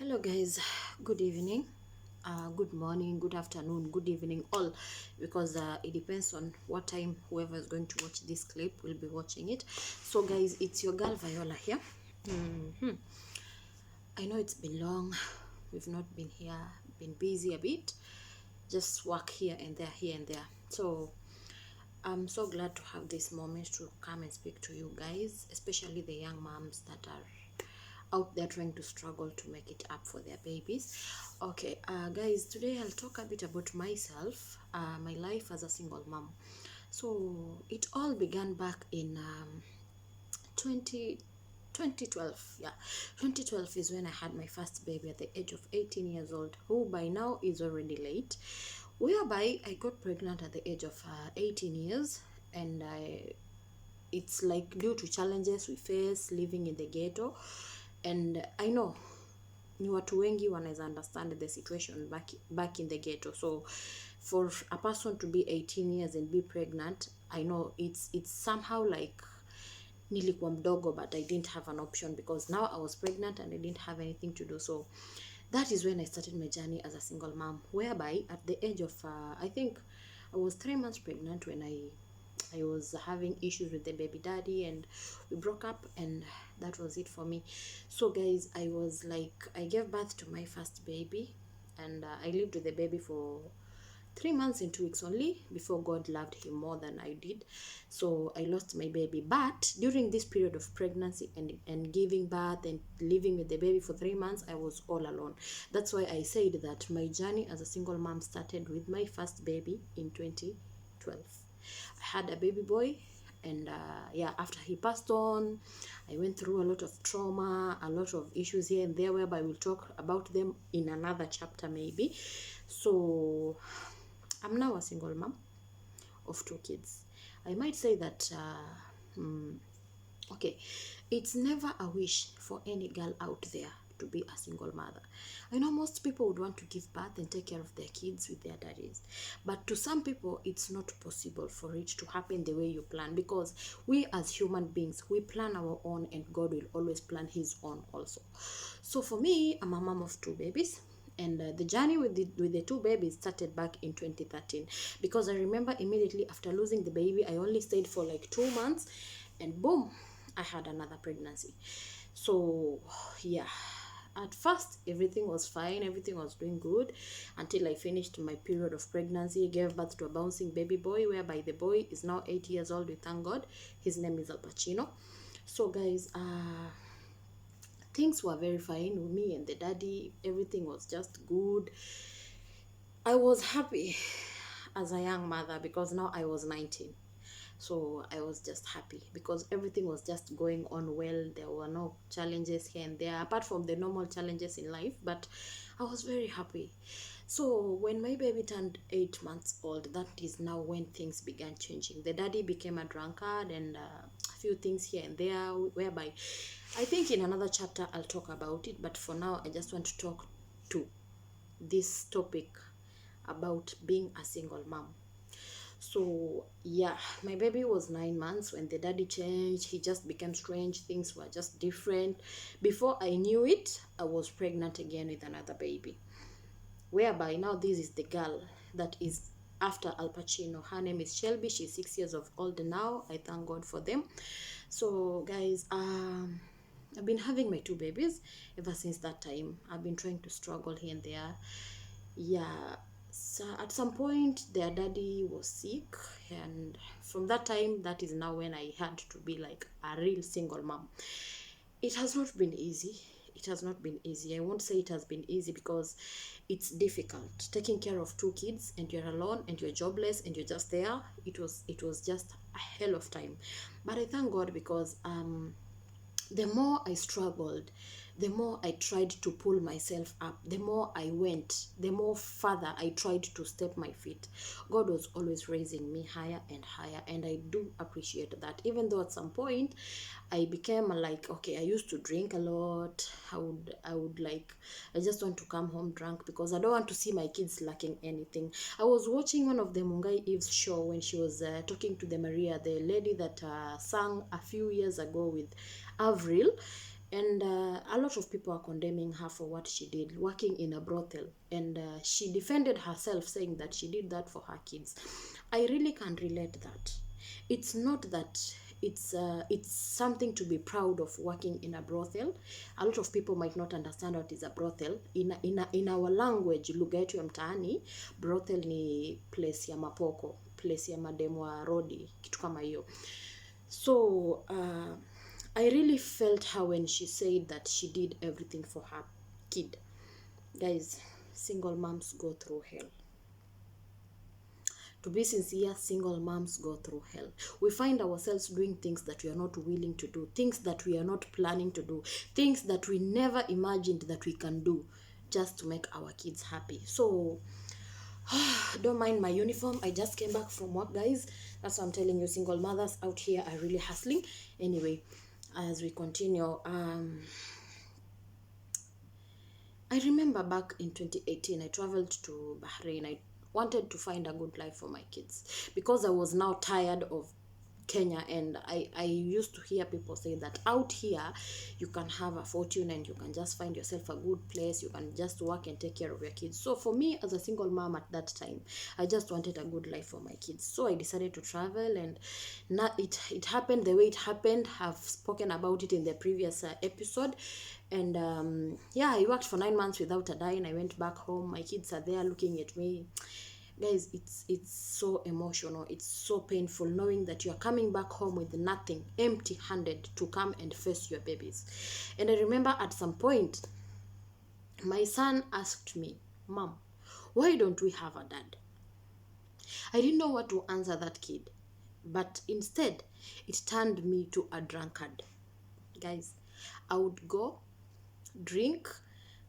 Hello guys, good evening, good morning, good afternoon, good evening, all, because it depends on what time whoever is going to watch this clip will be watching it. So guys, it's your girl Viola here. I know it's been long, we've not been here, been busy a bit, just work here and there. So I'm so glad to have this moment to come and speak to you guys, especially the young moms that are out there trying to struggle to make it up for their babies. Okay, guys, today I'll talk a bit about myself, my life as a single mom. So it all began back in 20 2012. Yeah, 2012 is when I had my first baby at the age of 18 years old, who by now is already late, whereby I got pregnant at the age of 18 years. And it's like due to challenges we face living in the ghetto. And I know ni watu wengi wanaweza understand the situation back in the ghetto. So for a person to be 18 years and be pregnant, I know it's somehow like nilikuwa mdogo, but I didn't have an option because now I was pregnant and I didn't have anything to do. So that is when I started my journey as a single mom, whereby at the age of I think I was 3 months pregnant when I was having issues with the baby daddy, and we broke up, and that was it for me. So guys, I gave birth to my first baby, and I lived with the baby for 3 months and 2 weeks only before God loved him more than I did. So I lost my baby. But during this period of pregnancy and giving birth and living with the baby for 3 months, I was all alone. That's why I said that my journey as a single mom started with my first baby in 2012. I had a baby boy, and yeah, after he passed on, I went through a lot of trauma, a lot of issues here and there, whereby we'll talk about them in another chapter maybe. So I'm now a single mom of 2 kids. I might say that okay, it's never a wish for any girl out there to be a single mother. I know most people would want to give birth and take care of their kids with their daddies, but to some people it's not possible for it to happen the way you plan, because we as human beings, we plan our own, and God will always plan his own also. So for me, I'm a mom of 2 babies, and the journey with the 2 babies started back in 2013, because I remember immediately after losing the baby, I only stayed for like 2 months, and boom, I had another pregnancy. So yeah, at first everything was fine, everything was doing good, until I finished my period of pregnancy, gave birth to a bouncing baby boy, whereby the boy is now 8 years old, we thank God. His name is Al Pacino. So guys, things were very fine with me and the daddy, everything was just good. I was happy as a young mother because now I was 19. So I was just happy because everything was just going on well. There were no challenges here and there, apart from the normal challenges in life, but I was very happy. So when my baby turned 8 months old, that is now when things began changing. The daddy became a drunkard, and a few things here and there, whereby I think in another chapter I'll talk about it, but for now I just want to talk to this topic about being a single mom. So yeah, my baby was 9 months when the daddy changed. He just became strange, things were just different. Before I knew it, I was pregnant again with another baby, whereby now this is the girl that is after Al Pacino. Her name is Shelby. She's 6 years of old now. I thank God for them. So guys, I've been having my 2 babies ever since that time. I've been trying to struggle here and there. Yeah, so at some point their daddy was sick, and from that time, that is now when I had to be like a real single mom. It has not been easy. It has not been easy. I won't say it has been easy because it's difficult taking care of 2 kids, and you're alone and you're jobless and you're just there. It was just a hell of time, but I thank God because the more I struggled, the more I tried to pull myself up, the more I went, the more further I tried to step my feet. God was always raising me higher and higher, and I do appreciate that. Even though at some point I became like, okay, I used to drink a lot. I would like, I just want to come home drunk because I don't want to see my kids lacking anything. I was watching one of the Mungai Eve's show when she was talking to the Maria, the lady that sang a few years ago with Avril, And a lot of people are condemning her for what she did, working in a brothel. And she defended herself, saying that she did that for her kids. I really can't relate that. It's not that it's something to be proud of, working in a brothel. A lot of people might not understand what is a brothel. In our language, lugha yetu ya mtaani, brothel ni place ya mapoko, place ya mademu wa rodi, kitu kama hiyo. So I really felt her when she said that she did everything for her kid. Guys, single moms go through hell. To be sincere, single moms go through hell. We find ourselves doing things that we are not willing to do, things that we are not planning to do, things that we never imagined that we can do just to make our kids happy. So don't mind my uniform. I just came back from work, guys. That's what I'm telling you. Single mothers out here are really hustling. Anyway, as we continue, I remember back in 2018, I traveled to Bahrain. I wanted to find a good life for my kids because I was now tired of Kenya, and I used to hear people say that out here you can have a fortune and you can just find yourself a good place, you can just work and take care of your kids. So for me, as a single mom at that time, I just wanted a good life for my kids. So I decided to travel, and it happened the way it happened. I've spoken about it in the previous episode. And yeah, I worked for 9 months without a dime. I went back home. My kids are there looking at me. Guys, it's so emotional, it's so painful knowing that you're coming back home with nothing, empty handed, to come and face your babies. And I remember at some point my son asked me, "Mom, why don't we have a dad?" I didn't know what to answer that kid, but instead it turned me to a drunkard. Guys, I would go, drink,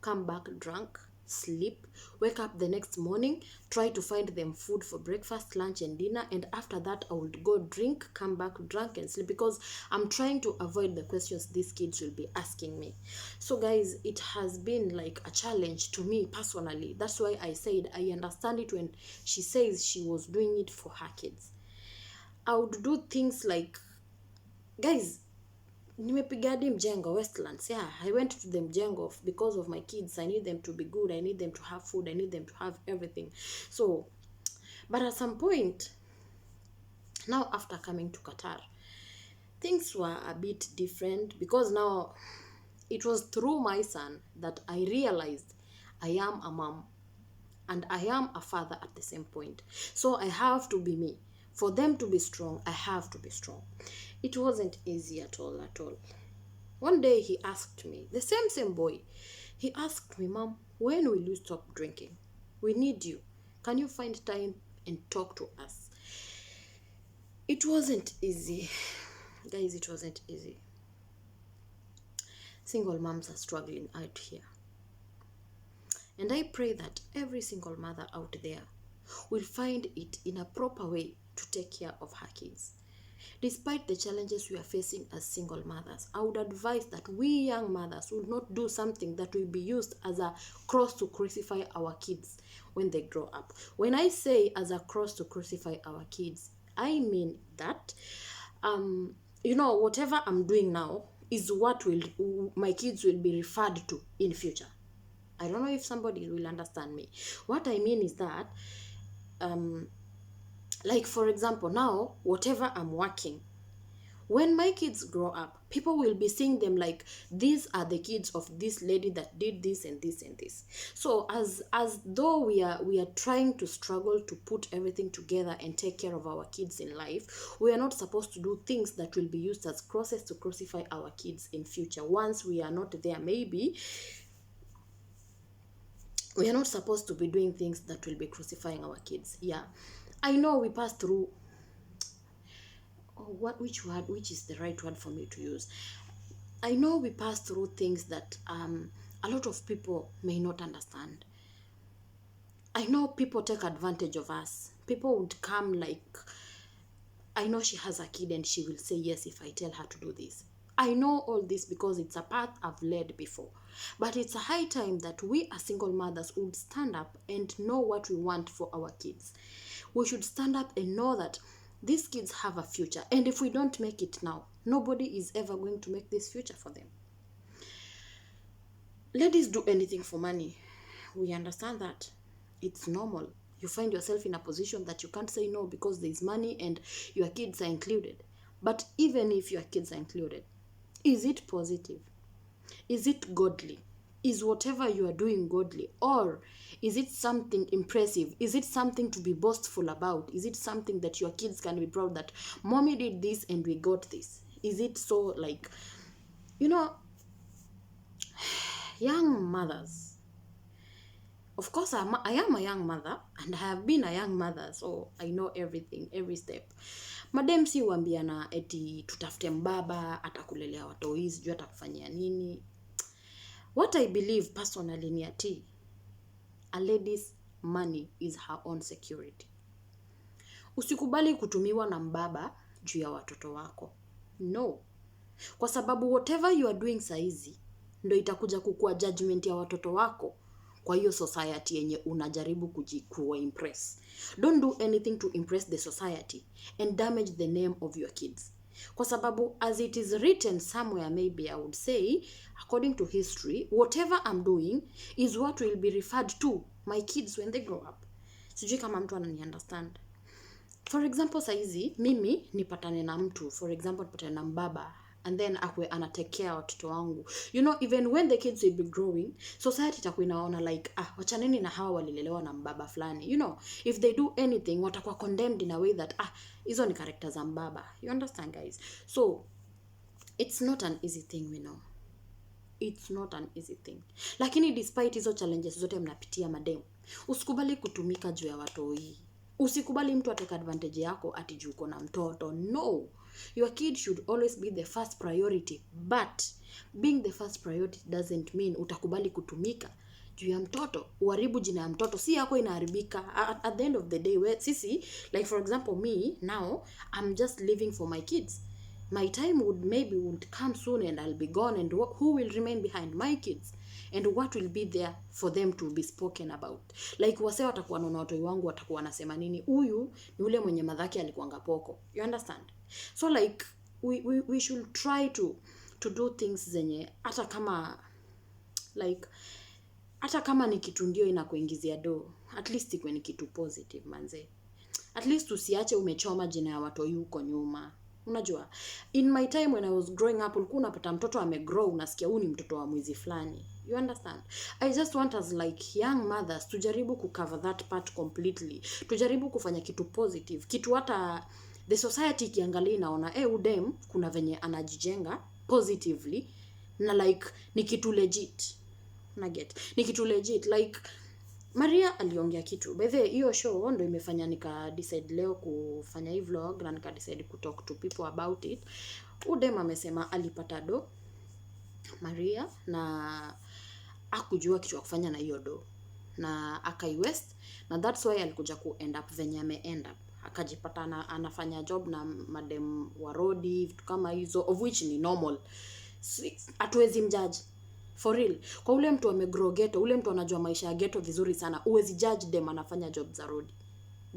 come back drunk, sleep, wake up the next morning, try to find them food for breakfast, lunch and dinner, and after that I would go drink, come back drunk and sleep, because I'm trying to avoid the questions these kids will be asking me. So guys, it has been like a challenge to me personally. That's why I said I understand it when she says she was doing it for her kids. I would do things like, guys, nimepiga hadi mjengo Westlands. Yeah, I went to the mjengo because of my kids. I need them to be good, I need them to have food, I need them to have everything. So, but at some point, now after coming to Qatar, things were a bit different, because now it was through my son that I realized I am a mom and I am a father at the same point. So I have to be me. For them to be strong, I have to be strong. It wasn't easy at all, at all. One day he asked me, the same boy, he asked me, "Mom, when will you stop drinking? We need you. Can you find time and talk to us?" It wasn't easy. Guys, it wasn't easy. Single moms are struggling out here. And I pray that every single mother out there will find it in a proper way to take care of her kids. Despite the challenges we are facing as single mothers, I would advise that we young mothers will not do something that will be used as a cross to crucify our kids when they grow up. When I say as a cross to crucify our kids, I mean that, whatever I'm doing now is what my kids will be referred to in future. I don't know if somebody will understand me. What I mean is that, like for example, now whatever I'm working, when my kids grow up, people will be seeing them like, these are the kids of this lady that did this and this and this. So as though we are trying to struggle to put everything together and take care of our kids in life, we are not supposed to do things that will be used as crosses to crucify our kids in future. Once we are not there, maybe we are not supposed to be doing things that will be crucifying our kids. Yeah, I know we pass through, which is the right word for me to use? I know we pass through things that a lot of people may not understand. I know people take advantage of us. People would come like, I know she has a kid and she will say yes if I tell her to do this. I know all this because it's a path I've led before. But it's a high time that we as single mothers would stand up and know what we want for our kids. We should stand up and know that these kids have a future. And if we don't make it now, nobody is ever going to make this future for them. ladies do anything for money. We understand that. It's normal. You find yourself in a position that you can't say no because there's money and your kids are included. But even if your kids are included, is it positive? Is it godly? Is whatever you are doing godly? Or is it something impressive? Is it something to be boastful about? Is it something that your kids can be proud that mommy did this and we got this? Is it so like, you know, young mothers? Of course, I am a young mother and I have been a young mother, so I know everything, every step. Madem si uambiana eti tutafute mbaba, atakulelea watoi, sijui atakufanyia nini. What I believe personally ni ati, a lady's money is her own security. Usikubali kutumiwa na mbaba juu ya watoto wako. No. Kwa sababu whatever you are doing saizi, ndo itakuja kukua judgment ya watoto wako kwa hiyo society yenye unajaribu kuwa impress. Don't do anything to impress the society and damage the name of your kids. Kwa sababu as it is written somewhere, maybe I would say, according to history, whatever I'm doing is what will be referred to my kids when they grow up. Sijui kama mtu anani understand. For example, saizi, mimi nipatane na mtu. For example, nipatane na mbaba. And then akwe anatake care watoto wangu. You know, even when the kids will be growing, society itakuwa inaona like, wachaneni na hawa walilelewa na mbaba fulani. You know, if they do anything, watakuwa condemned in a way that, hizo ni characters za mbaba. You understand, guys? So, it's not an easy thing, we know. It's not an easy thing. Lakini despite hizo challenges zote mnapitia madem, usikubali kutumika juu ya watoi. Usikubali mtu atake advantage yako ati juu uko na mtoto. No. Your kid should always be the first priority. But being the first priority doesn't mean utakubali kutumika juu ya mtoto. Uharibu jina ya mtoto. Si yako inaharibika. At the end of the day, sisi, like for example me, now, I'm just living for my kids. My time would come soon and I'll be gone, and who will remain behind? My kids. And what will be there for them to be spoken about? Like wase watakuwa naona watoi wangu watakuwa wanasema nini? Huyu ni ule mwenye madhaki alikuanga poko. You understand? So like we should try to do things zenye hata kama ni kitu ndio inakuingizia do, at least ikwe ni kitu positive manze. At least usiache umechoma jina ya watoi huko nyuma. Unajua, in my time when I was growing up, ulikuwa unapata mtoto amegrow, unasikia huyu ni mtoto wa mwizi fulani. You understand? I just want us like young mothers tujaribu kucover that part completely. Tujaribu kufanya kitu positive, kitu hata the society ikiangalia inaona udem kuna venye anajijenga positively na like ni kitu legit. Ni kitu legit like Maria aliongea kitu. By the way, hiyo show ndo imefanya nika decide leo kufanya hii vlog na nika decide to talk to people about it. Udem amesema alipata do Maria na hakujua kitu ya kufanya na hiyo do. Na akaiwest na that's why alikuja ku end up venye ame end up. Akajipata anafanya job na madem wa rodi, vitu kama hizo, of which ni normal. Hatuwezi mjudge. For real. Kwa ule mtu amegrow ghetto, ule mtu anajua maisha ya ghetto vizuri sana, uwezi judge them anafanya job za road.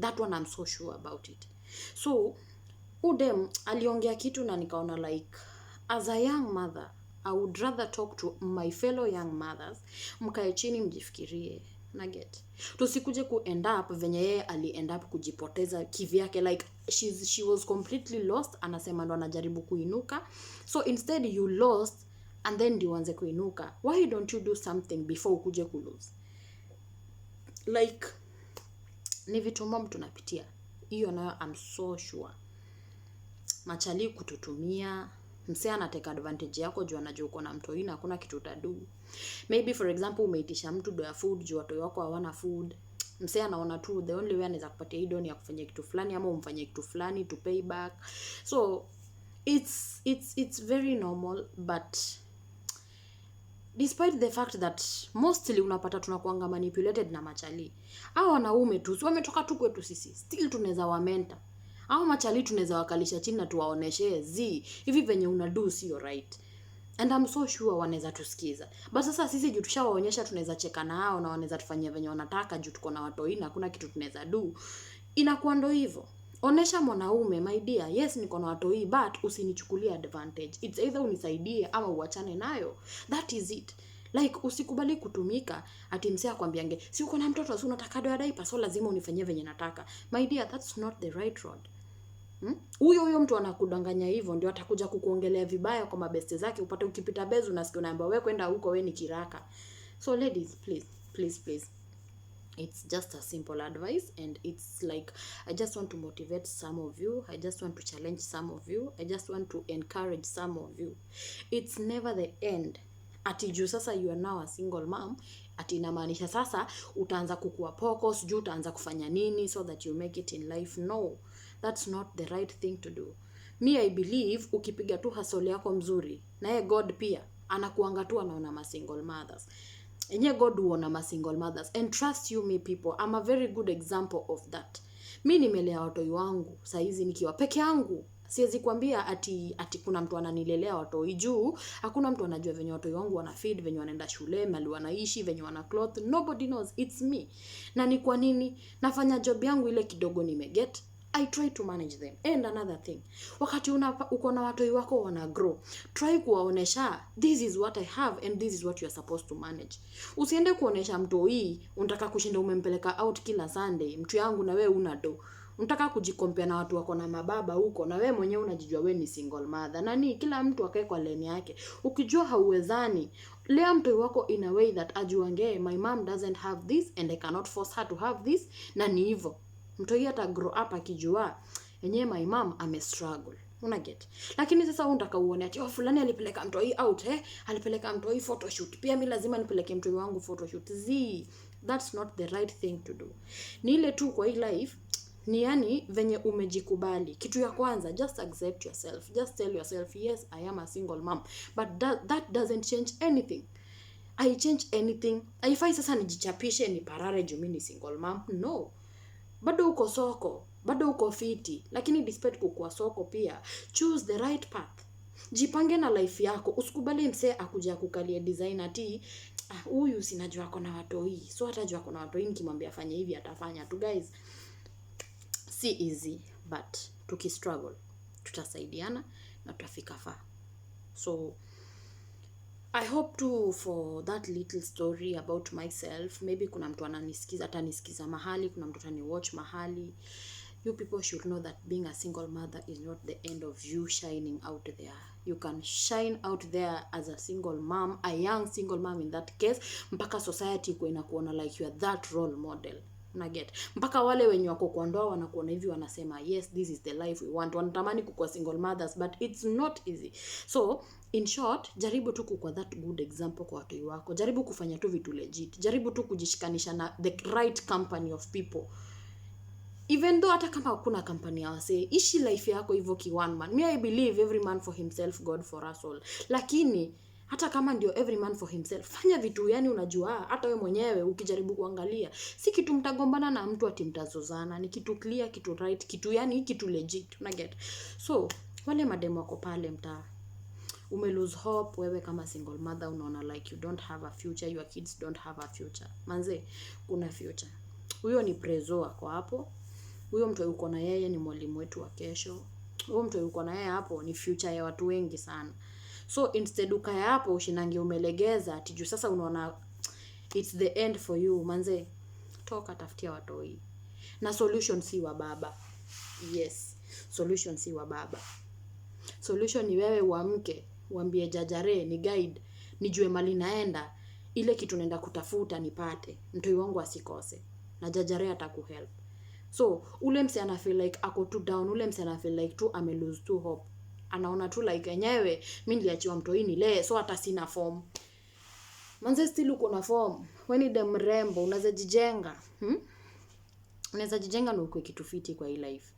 That one I'm so sure about it. So, udem aliongea kitu na nikaona like, as a young mother, I would rather talk to my fellow young mothers, mkae chini mjifikirie. Nugget. Tusikuje ku end up venye yeye ali end up kujipoteza kivyake, like she was completely lost, anasema ndo anajaribu kuinuka. So instead you lost and then ndio uanze kuinuka. Why don't you do something before ukuje ku lose? Like ni vitu mom tunapitia. Hiyo nayo I'm so sure. Machali kututumia, msee anateka advantage yako juu anajua uko na mtoi na hakuna kitu utadu. Maybe for example umeitisha mtu do ya food juu watoi wako hawana food. Msee anaona tu the only way anaweza kupatia hii doni ya kufanya kitu fulani ama umfanyie kitu fulani to pay back. So it's very normal, but despite the fact that mostly unapata tunakuanga manipulated na machali. Hao wanaume tu wametoka tu kwetu sisi. Still tunaweza wamenta. Hao machali tunaweza wakalisha chini na tuwaoneshe hivi venye unadu sio right. And I'm so sure wanaweza tusikiza. But sasa sisi juu tushawaonyesha tunaweza cheka na hao na wanaweza tufanyia venye wanataka juu tuko na watoi na hakuna kitu tunaweza do. Inakuwa ndo hivyo. Onesha mwanaume, my dear, yes niko na watoi but usinichukulie advantage. It's either unisaidie ama uachane nayo. That is it. Like usikubali kutumika ati msee akwambiange si uko na mtoto si unataka do ya diaper so lazima unifanyie venye nataka. My dear, that's not the right road. Huyo mtu anakudanganya hivyo ndio atakuja kukuongelea vibaya kwa mabeste zake, upate ukipita bezu unasikia unaambiwa wewe kwenda huko wewe ni kiraka. So ladies, please, it's just a simple advice, and it's like I just want to motivate some of you, I just want to challenge some of you, I just want to encourage some of you. It's never the end ati juu sasa you are now a single mom ati inamaanisha sasa utaanza kukua poko, sijui utaanza kufanya nini so that you make it in life. No, that's not the right thing to do. Me, I believe ukipiga tu hustle yako mzuri, naye God pia anakuanga tu anaona ma single mothers. Enye God huona ma single mothers, and trust you me people, I'm a very good example of that. Mi nimelea watoi wangu saizi nikiwa peke yangu. Siwezi kuambia ati kuna mtu ananilelea watoi juu hakuna mtu anajua venye watoi wangu wana feed, venye wanaenda shule, mali wanaishi, venye wana cloth. Nobody knows, it's me. Na ni kwa nini nafanya job yangu ile kidogo nimeget, I try to manage them. And another thing, wakati uko na watoi wako wana grow, try kuwaonesha this is what I have and this is what you are supposed to manage. Usiende kuonesha mtoi unataka kushinda umempeleka out kila Sunday, mtu yangu na wewe una do. Unataka kujikompea na watu wako na mababa huko, na wewe mwenyewe unajijua wewe ni single mother. Nani kila mtu akae kwa lane yake. Ukijua hauwezani, lea mtoi wako in a way that ajuange my mom doesn't have this and I cannot force her to have this, na ni hivyo. Mtoi ata grow up akijua enyewe my mom ame struggle. Una get? Lakini sasa unataka uone ati fulani alipeleka mtoi out, alipeleka mtoi photoshoot, pia mimi lazima nipeleke mtoi wangu photoshoot. That's not the right thing to do. Ni ile tu kwa hii life ni yani venye umejikubali. Kitu ya kwanza, just accept yourself. Just tell yourself, yes, I am a single mom. But that doesn't change anything. I change anything. Haifai sasa nijichapishe ni parare juu mimi ni single mom. No. Bado uko soko, bado uko fiti. Lakini despite kukua soko pia, choose the right path. Jipange na life yako. Usikubali msee akuja kukalia design ati huyu sinajua kona watoi. So atajua kona watoi nikimwambia afanye hivi atafanya tu. Guys, si easy, but tukistruggle tutasaidiana na tutafika far. So I hope to for that little story about myself, maybe kuna mtu ananisikiza, atanisikiza mahali, kuna mtu ataniwatch mahali. You people should know that being a single mother is not the end of you shining out there. You can shine out there as a single mom, a young single mom in that case, mpaka society kwa inakuona like you are that role model. Unaget? Mpaka wale wenye wako kwa ndoa wanakuona hivi wanasema yes, this is the life we want. Wanatamani kukuwa single mothers, but it's not easy. So in short, jaribu tu kukuwa that good example kwa watoi wako. Jaribu kufanya tu vitu legit. Jaribu tu kujishikanisha na the right company of people. Even though hata kama hakuna company ya wasee, ishi life yako hivyo ki one man. Me, I believe every man for himself, God for us all. Lakini hata kama ndio every man for himself, fanya vitu yani unajua hata wewe mwenyewe ukijaribu kuangalia si kitu mtagombana na mtu ati mtazozana, ni kitu clear, kitu right, kitu yani kitu legit. Una get? So wale mademo wako pale ume lose hope, wewe kama single mother unaona like you don't have a future, your kids don't have a future. Manze, kuna future. Huyo ni prezo wako hapo. Huyo mtu yuko na yeye ni mwalimu wetu wa kesho. Huyo mtu yuko na yeye hapo ni future ya watu wengi sana. So instead ukae hapo ushinange umelegeza ati juu sasa unaona it's the end for you. Manze, toka tafutia watoi. Na solution si wa baba. Yes, solution si wa baba. Solution ni wewe uamke, uambie Jajare ni guide, nijue mali naenda, ile kitu naenda kutafuta nipate, mtoi wangu asikose. Na Jajare atakuhelp. So ule mse ana feel like ako too down, ule mse ana feel like tu ame lose too hope. Anaona tu like enyewe mimi niliachiwa mtoi nile, so hata sina form. Manze, still uko na form. Wewe ni mrembo, unaweza jijenga. Unaweza jijenga na uko kitu fiti kwa hii life.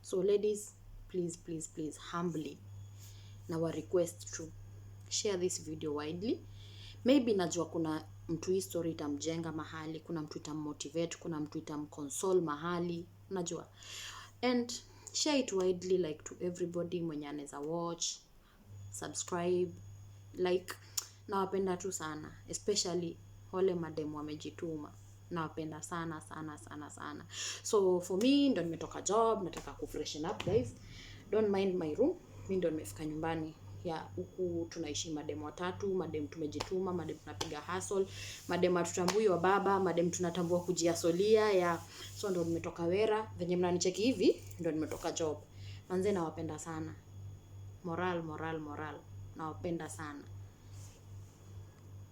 So ladies, please humbly na wa request to share this video widely. Maybe najua kuna mtu hii story itamjenga mahali, kuna mtu itammotivate, kuna mtu itamconsole mahali, unajua. And share it widely like to everybody mwenye anaweza watch, subscribe, like. Nawapenda tu sana, especially wale mademu wamejituma. Nawapenda sana. So for me, ndo nimetoka job, nataka kufreshen up guys. Don't mind my room. Mimi ndo nimefika nyumbani. ya huku tunaishi madem watatu, madem tumejituma, madem tunapiga hustle, madem hatutambui wa baba, madem tunatambua kujiasolia ya. So ndo nimetoka Wera, venye mnanicheki hivi ndo nimetoka job. Manze nawapenda sana. Moral. Nawapenda sana.